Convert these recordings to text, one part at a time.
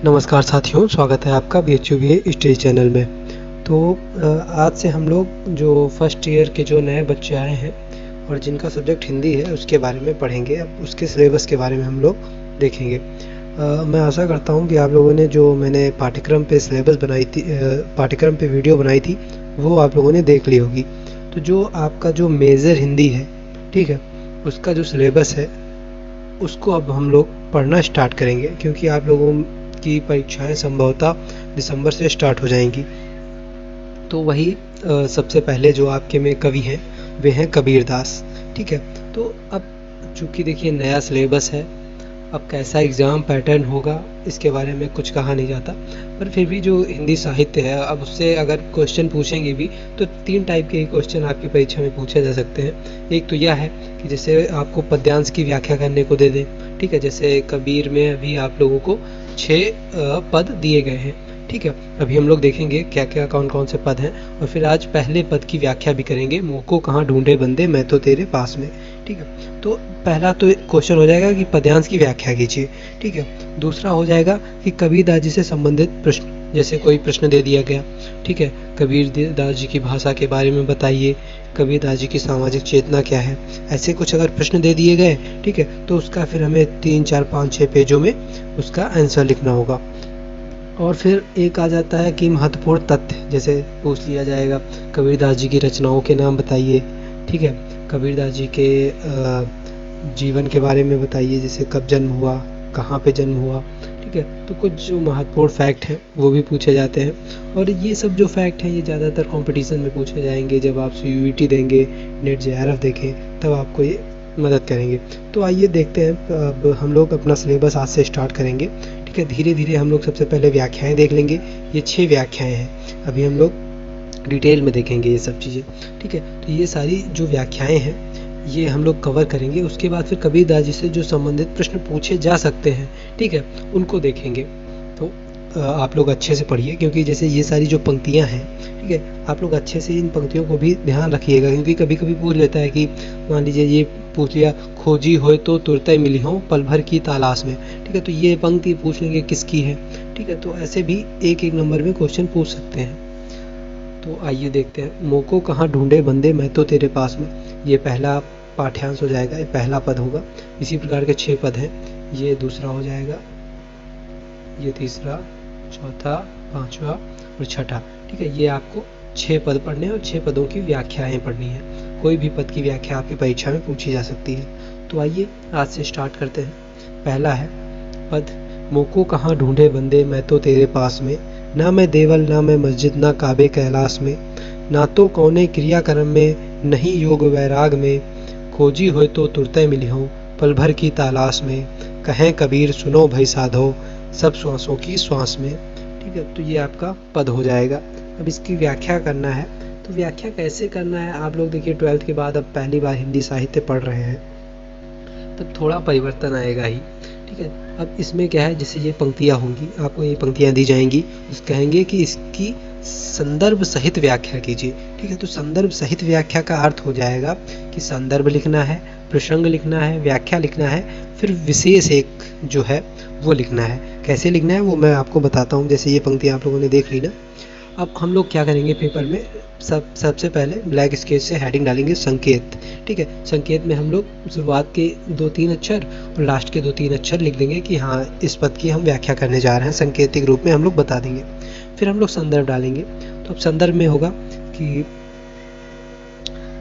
नमस्कार साथियों, स्वागत है आपका BHUBA स्टडी चैनल में। तो आज से हम लोग जो फर्स्ट ईयर के जो नए बच्चे आए हैं और जिनका सब्जेक्ट हिंदी है उसके बारे में पढ़ेंगे। अब उसके सिलेबस के बारे में हम लोग देखेंगे। मैं आशा करता हूँ कि आप लोगों ने जो मैंने पाठ्यक्रम पे सिलेबस बनाई थी, पाठ्यक्रम पे वीडियो बनाई थी, वो आप लोगों ने देख ली होगी। तो जो आपका जो मेजर हिंदी है, ठीक है, उसका जो सिलेबस है उसको अब हम लोग पढ़ना स्टार्ट करेंगे, क्योंकि आप लोगों की परीक्षाएं संभवतः दिसंबर से स्टार्ट हो जाएंगी। तो वही सबसे पहले जो आपके में कवि हैं वे हैं कबीर दास, ठीक है। तो अब चूँकि देखिए नया सिलेबस है, अब कैसा एग्ज़ाम पैटर्न होगा इसके बारे में कुछ कहा नहीं जाता, पर फिर भी जो हिंदी साहित्य है अब उससे अगर क्वेश्चन पूछेंगे भी तो 3 टाइप के क्वेश्चन आपकी परीक्षा में पूछे जा सकते हैं। एक तो यह है कि जैसे आपको पद्यांश की व्याख्या करने को दे दें, ठीक है। जैसे कबीर में अभी आप लोगों को 6 पद दिए गए हैं, ठीक है। अभी हम लोग देखेंगे क्या क्या कौन कौन से पद हैं, और फिर आज पहले पद की व्याख्या भी करेंगे। मुँह को कहाँ ढूंढे बंदे, मैं तो तेरे पास में, ठीक है। तो पहला तो क्वेश्चन हो जाएगा कि पद्यांश की व्याख्या कीजिए, ठीक है। दूसरा हो जाएगा कि कबीर दास जी से संबंधित प्रश्न, जैसे कोई प्रश्न दे दिया गया, ठीक है, कबीर दास जी की भाषा के बारे में बताइए, कबीर दास जी की सामाजिक चेतना क्या है, ऐसे कुछ अगर प्रश्न दे दिए गए, ठीक है, तो उसका फिर हमें 3, 4, 5, 6 पेजों में उसका आंसर लिखना होगा। और फिर एक आ जाता है कि महत्वपूर्ण तथ्य, जैसे पूछ लिया जाएगा कबीर दास जी की रचनाओं के नाम बताइए, ठीक है, कबीर दास जी के जीवन के बारे में बताइए, जैसे कब जन्म हुआ, कहाँ पे जन्म हुआ, ठीक है। तो कुछ जो महत्वपूर्ण फैक्ट हैं वो भी पूछे जाते हैं, और ये सब जो फैक्ट हैं ये ज़्यादातर कंपटीशन में पूछे जाएंगे। जब आप CUET देंगे, नेट JRF देखें, तब आपको ये मदद करेंगे। तो आइए देखते हैं, अब हम लोग अपना सिलेबस आज से स्टार्ट करेंगे, ठीक है। धीरे धीरे हम लोग सबसे पहले व्याख्याएं देख लेंगे। ये 6 व्याख्याएं हैं, अभी हम लोग डिटेल में देखेंगे ये सब चीज़ें, ठीक है। तो ये सारी जो व्याख्याएं हैं ये हम लोग कवर करेंगे। उसके बाद फिर कबीर दास जी से जो संबंधित प्रश्न पूछे जा सकते हैं, ठीक है, उनको देखेंगे। तो आप लोग अच्छे से पढ़िए, क्योंकि जैसे ये सारी जो पंक्तियां हैं, ठीक है, आप लोग अच्छे से इन पंक्तियों को भी ध्यान रखिएगा, क्योंकि कभी कभी पूछ लेता है कि मान लीजिए ये पूछ लिया, खोजी होए तो तुरते मिली हो पल भर की तलाश में, ठीक है। तो ये पंक्ति पूछ लेंगे किसकी है, ठीक है। तो ऐसे भी एक एक नंबर में क्वेश्चन पूछ सकते हैं। तो आइए देखते हैं। मोह को कहाँ ढूंढे बंदे, मैं तो तेरे पास में, ये पहला पाठ्यांश हो जाएगा, ये पहला पद होगा। इसी प्रकार के 6 पद हैं, ये दूसरा हो जाएगा, ये तीसरा, चौथा, 5वां और 6ठा, ठीक है। ये आपको 6 पद पढ़ने हैं और 6 पदों की व्याख्याएं पढ़नी है। कोई भी पद की व्याख्या आपकी परीक्षा में पूछी जा सकती है। तो आइए आज से स्टार्ट करते हैं। पहला है पद, मोह को कहाँ ढूंढे बंदे, मैं तो तेरे पास में, ना मैं देवल ना मैं मस्जिद ना काबे कैलाश में, ना तो कौने क्रियाकर्म में नहीं योग वैराग में, खोजी होए तो तुरते मिली हो पल भर की तलाश में, कहें कबीर सुनो भई साधो सब श्वासों की श्वास में, ठीक है। तो ये आपका पद हो जाएगा। अब इसकी व्याख्या करना है। तो व्याख्या कैसे करना है, आप लोग देखिए 12th के बाद अब पहली बार हिंदी साहित्य पढ़ रहे हैं, तब थोड़ा परिवर्तन आएगा ही, ठीक है। अब इसमें क्या है, जैसे ये पंक्तियाँ होंगी, आपको ये पंक्तियाँ दी जाएंगी, उस कहेंगे कि इसकी संदर्भ सहित व्याख्या कीजिए, ठीक है। तो संदर्भ सहित व्याख्या का अर्थ हो जाएगा कि संदर्भ लिखना है, प्रसंग लिखना है, व्याख्या लिखना है, फिर विशेष एक जो है वो लिखना है। कैसे लिखना है वो मैं आपको बताता हूँ। जैसे ये पंक्तियाँ आप लोगों ने देख ली ना, अब हम लोग क्या करेंगे पेपर में, सबसे पहले ब्लैक स्केच से हेडिंग डालेंगे संकेत, ठीक है। संकेत में हम लोग शुरुआत के 2-3 अक्षर और लास्ट के 2-3 अक्षर लिख देंगे कि हाँ इस पद की हम व्याख्या करने जा रहे हैं, संकेतिक रूप में हम लोग बता देंगे। फिर हम लोग संदर्भ डालेंगे। तो अब संदर्भ में होगा कि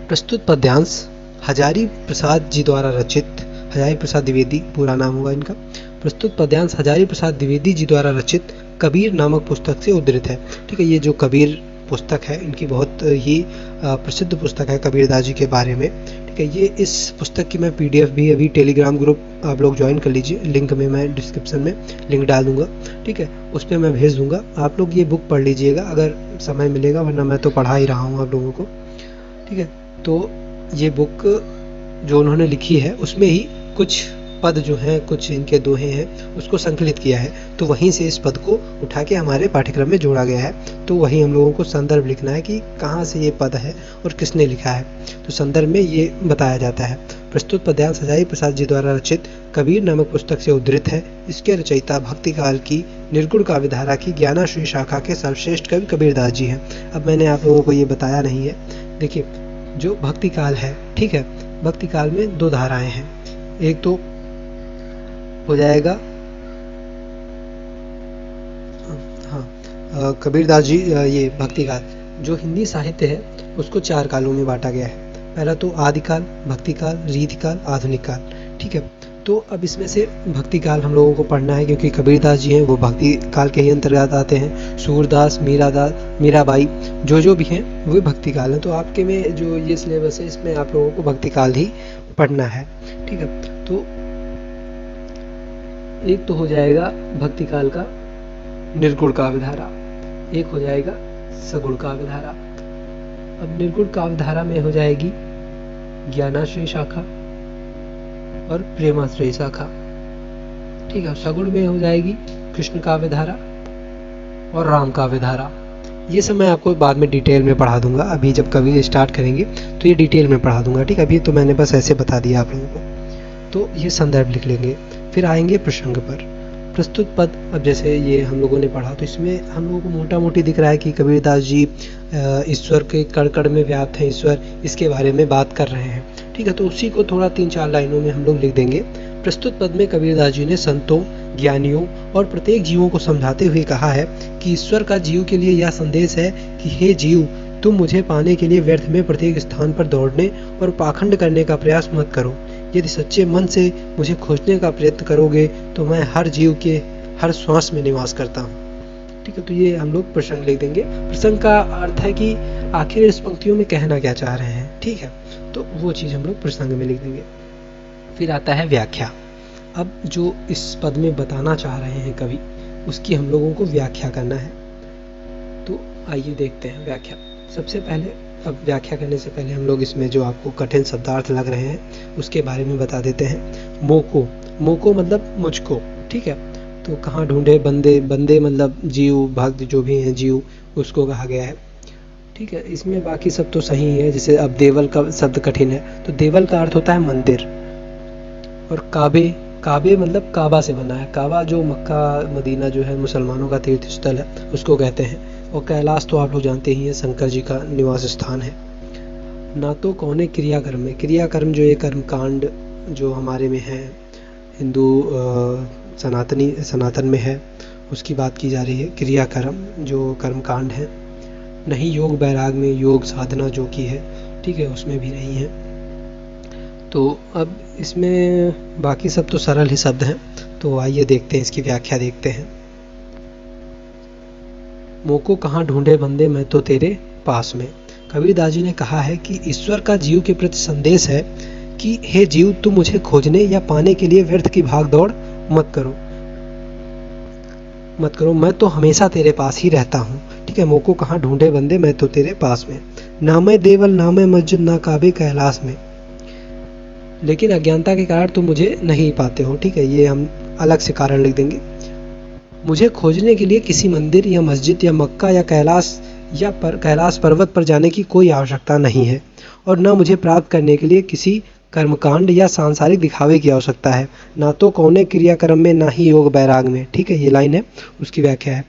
प्रस्तुत पद्यांश हजारी प्रसाद जी द्वारा रचित, हजारी प्रसाद द्विवेदी पूरा नाम होगा इनका, प्रस्तुत पद्यांश हजारी प्रसाद द्विवेदी जी द्वारा रचित कबीर नामक पुस्तक से उद्धृत है, ठीक है। ये जो कबीर पुस्तक है इनकी बहुत ही प्रसिद्ध पुस्तक है कबीर दास जी के बारे में, ठीक है। ये इस पुस्तक की मैं PDF भी अभी टेलीग्राम ग्रुप आप लोग ज्वाइन कर लीजिए, लिंक में मैं डिस्क्रिप्शन में लिंक डाल दूंगा, ठीक है, उस पर मैं भेज दूंगा। आप लोग ये बुक पढ़ लीजिएगा अगर समय मिलेगा, वरना मैं तो पढ़ा ही रहा हूँ आप लोगों को, ठीक है। तो ये बुक जो उन्होंने लिखी है उसमें ही कुछ पद जो हैं, कुछ इनके दोहे हैं, उसको संकलित किया है। तो वहीं से इस पद को उठा के हमारे पाठ्यक्रम में जोड़ा गया है। तो वही हम लोगों को संदर्भ लिखना है कि कहाँ से ये पद है और किसने लिखा है। तो संदर्भ में ये बताया जाता है। प्रस्तुत पद्यांश हजारी प्रसाद जी द्वारा रचित कबीर नामक पुस्तक से उद्धृत है। इसके रचयिता भक्ति काल की निर्गुण काव्यधारा की ज्ञानाश्री शाखा के सर्वश्रेष्ठ कवि कबीरदास जी हैं। अब मैंने आप लोगों को ये बताया नहीं है। देखिए, जो भक्ति काल है, ठीक है, भक्ति काल में दो धाराएं हैं। एक तो हो जाएगा कबीरदास जी, ये भक्ति काल जो हिंदी साहित्य है उसको 4 कालों में बांटा गया है। पहला तो आदिकाल, भक्ति काल, रीति काल, आधुनिक काल, ठीक है। तो अब इसमें से भक्ति काल हम लोगों को पढ़ना है, क्योंकि कबीरदास जी हैं वो भक्ति काल के ही अंतर्गत आते हैं। सूरदास, मीराबाई जो भी हैं वो भक्ति काल हैं। तो आपके में जो ये सिलेबस है इसमें आप लोगों को भक्ति काल ही पढ़ना है, ठीक है। तो एक तो हो जाएगा भक्ति काल का निर्गुण काव्यधारा, एक हो जाएगा सगुण काव्यधारा। अब निर्गुण काव्यधारा में हो जाएगी ज्ञानाश्रय शाखा और प्रेमाश्रय शाखा, ठीक है। सगुण में हो जाएगी कृष्ण काव्यधारा और राम काव्यधारा। ये सब मैं आपको बाद में डिटेल में पढ़ा दूंगा। अभी जब कभी स्टार्ट करेंगे तो ये डिटेल में पढ़ा दूंगा, ठीक है। अभी तो मैंने बस ऐसे बता दिया आप लोगों को। तो ये संदर्भ लिख लेंगे। फिर आएंगे प्रसंग पर। प्रस्तुत पद, अब जैसे ये हम लोगों ने पढ़ा तो इसमें हम लोगों को मोटा मोटी दिख रहा है कि कबीरदास जी ईश्वर के कण में व्याप्त है ईश्वर, इसके बारे में बात कर रहे हैं, ठीक है। तो उसी को थोड़ा 3-4 लाइनों में हम लोग लिख देंगे। प्रस्तुत पद में कबीरदास जी ने संतों, ज्ञानियों और प्रत्येक जीवों को समझाते हुए कहा है कि ईश्वर का जीव के लिए यह संदेश है कि हे जीव, तुम मुझे पाने के लिए व्यर्थ में प्रत्येक स्थान पर दौड़ने और पाखंड करने का प्रयास मत करो। यदि सच्चे मन से मुझे खोजने का प्रयत्न करोगे तो मैं हर जीव के हर श्वास में निवास करता हूँ, ठीक है। तो ये हम लोग प्रसंग लिख देंगे। प्रसंग का अर्थ है कि आखिर इस पंक्तियों में कहना क्या चाह रहे हैं, ठीक है। तो वो चीज़ हम लोग प्रसंग में लिख देंगे। फिर आता है व्याख्या। अब जो इस पद में बताना चाह रहे हैं कवि, उसकी हम लोगों को व्याख्या करना है। तो आइए देखते हैं व्याख्या। सबसे पहले, अब व्याख्या करने से पहले हम लोग इसमें जो आपको कठिन शब्दार्थ लग रहे हैं उसके बारे में बता देते हैं। मोको मतलब मुझको, ठीक है। तो कहाँ ढूंढे बंदे, बंदे मतलब जीव, भक्त जो भी हैं जीव, उसको कहा गया है, ठीक है। इसमें बाकी सब तो सही है। जैसे अब देवल का शब्द कठिन है, तो देवल का अर्थ होता है मंदिर। और काबे मतलब काबा से बना है। काबा जो मक्का मदीना जो है मुसलमानों का तीर्थ स्थल है, उसको कहते हैं। और कैलाश तो आप लोग जानते ही हैं, शंकर जी का निवास स्थान है। ना तो कौने क्रियाकर्म में, क्रियाकर्म जो ये कर्मकांड जो हमारे में है, हिंदू सनातन में है, उसकी बात की जा रही है। क्रियाकर्म जो कर्मकांड है, नहीं योग वैराग में योग साधना जो की है, ठीक है, उसमें भी नहीं है। तो अब इसमें बाकी सब तो सरल ही शब्द हैं। तो आइए देखते हैं, इसकी व्याख्या देखते हैं। मोको कहाँ ढूंढे बंदे, मैं तो तेरे पास में। कबीरदास जी ने कहा है कि ईश्वर का जीव के प्रति संदेश है कि हे जीव, तुम मुझे खोजने या पाने के लिए व्यर्थ की भाग दौड़ मत करो, मैं तो हमेशा तेरे पास ही रहता हूँ, ठीक है। मोको कहाँ ढूंढे बंदे, मैं तो तेरे पास में। ना मैं देवल, ना मैं मस्जिद, ना काबे कैलाश में, लेकिन अज्ञानता के कारण तुम मुझे नहीं पाते हो, ठीक है। ये हम अलग से कारण लिख देंगे। मुझे खोजने के लिए किसी मंदिर या मस्जिद या मक्का या कैलाश पर्वत पर जाने की कोई आवश्यकता नहीं है, और न मुझे प्राप्त करने के लिए किसी कर्मकांड या सांसारिक दिखावे की आवश्यकता है। ना तो कौने क्रियाक्रम में, ना ही योग वैराग में, ठीक है। ये लाइन है, उसकी व्याख्या है।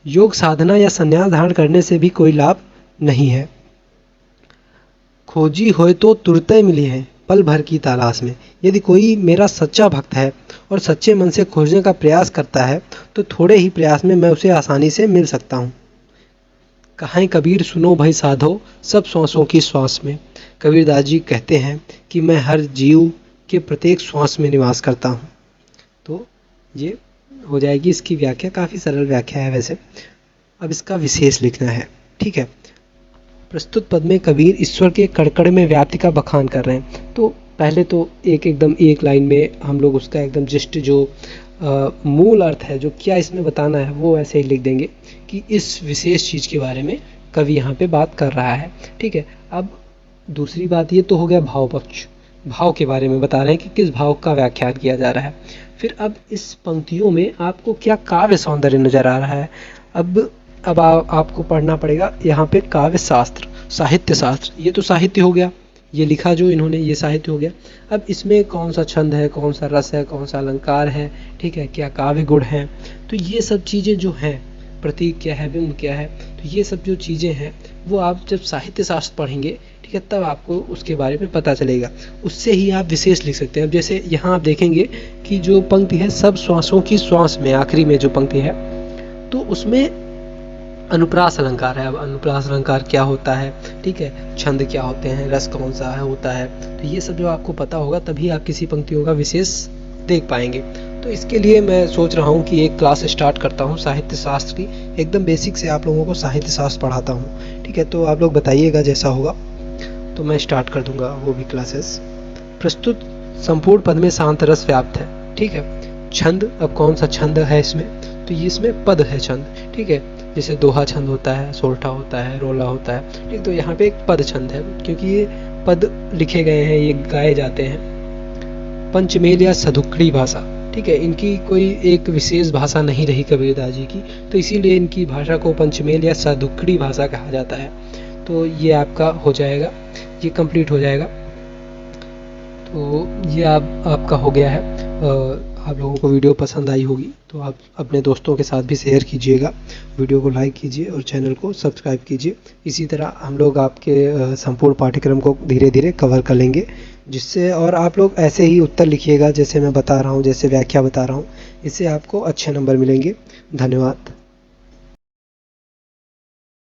योग साधना या संन्यास धारण करने से भी कोई लाभ नहीं है। खोजी होए तो तुरते मिली है, पल भर की तलाश में। यदि कोई मेरा सच्चा भक्त है और सच्चे मन से खोजने का प्रयास करता है तो थोड़े ही प्रयास में मैं उसे आसानी से मिल सकता हूँ। कहें कबीर सुनो भाई साधो, सब श्वासों की श्वास में। कबीरदास जी कहते हैं कि मैं हर जीव के प्रत्येक श्वास में निवास करता हूँ। तो ये हो जाएगी इसकी व्याख्या। काफ़ी सरल व्याख्या है वैसे। अब इसका विशेष लिखना है, ठीक है। प्रस्तुत पद में कबीर ईश्वर के कड़कड़ में व्याप्ति का बखान कर रहे हैं। तो पहले तो एकदम एक लाइन में हम लोग उसका एकदम जस्ट जो मूल अर्थ है, जो क्या इसमें बताना है, वो ऐसे ही लिख देंगे कि इस विशेष चीज़ के बारे में कवि यहाँ पे बात कर रहा है, ठीक है। अब दूसरी बात, ये तो हो गया भाव पक्ष। भाव के बारे में बता रहे हैं कि किस भाव का व्याख्यान किया जा रहा है। फिर अब इस पंक्तियों में आपको क्या काव्य सौंदर्य नजर आ रहा है। अब आपको पढ़ना पड़ेगा यहाँ पे काव्य शास्त्र, साहित्य शास्त्र। ये तो साहित्य हो गया, ये लिखा जो इन्होंने ये साहित्य हो गया। अब इसमें कौन सा छंद है, कौन सा रस है, कौन सा अलंकार है, ठीक है, क्या काव्य गुण है, तो ये सब चीज़ें जो हैं, प्रतीक क्या है, बिंब क्या है, तो ये सब जो चीज़ें हैं वो आप जब साहित्य शास्त्र पढ़ेंगे, ठीक है, तब आपको उसके बारे में पता चलेगा। उससे ही आप विशेष लिख सकते हैं। अब जैसे यहाँ आप देखेंगे कि जो पंक्ति है सब श्वासों की श्वास में, आखिरी में जो पंक्ति है, तो उसमें अनुप्रास अलंकार है। अब अनुप्रास अलंकार क्या होता है, ठीक है, छंद क्या होते हैं, रस कौन सा है होता है, तो ये सब जो आपको पता होगा तभी आप किसी पंक्तियों का विशेष देख पाएंगे। तो इसके लिए मैं सोच रहा हूँ कि एक क्लास स्टार्ट करता हूँ साहित्य शास्त्र की, एकदम बेसिक से आप लोगों को साहित्य शास्त्र पढ़ाता हूँ, ठीक है। तो आप लोग बताइएगा जैसा होगा तो मैं स्टार्ट कर दूंगा वो भी क्लासेस। प्रस्तुत संपूर्ण पद में शांत रस व्याप्त है, ठीक है। छंद, अब कौन सा छंद है इसमें, तो ये इसमें पद है छंद, ठीक है। जैसे दोहा छंद होता है, सोरठा होता है, रोला होता है, ठीक। तो यहाँ पे एक पद छंद है क्योंकि ये पद लिखे गए हैं, ये गाए जाते हैं। पंचमेल या सदुक्कड़ी भाषा, ठीक है, इनकी कोई एक विशेष भाषा नहीं रही कबीरदास जी की, तो इसीलिए इनकी भाषा को पंचमेल या सदुक्कड़ी भाषा कहा जाता है। तो ये आपका हो जाएगा, ये कंप्लीट हो जाएगा। तो ये आपका हो गया है। आप लोगों को वीडियो पसंद आई होगी तो आप अपने दोस्तों के साथ भी शेयर कीजिएगा, वीडियो को लाइक कीजिए और चैनल को सब्सक्राइब कीजिए। इसी तरह हम लोग आपके संपूर्ण पाठ्यक्रम को धीरे धीरे कवर कर लेंगे, जिससे, और आप लोग ऐसे ही उत्तर लिखिएगा जैसे मैं बता रहा हूँ, जैसे व्याख्या बता रहा हूँ, इससे आपको अच्छे नंबर मिलेंगे। धन्यवाद।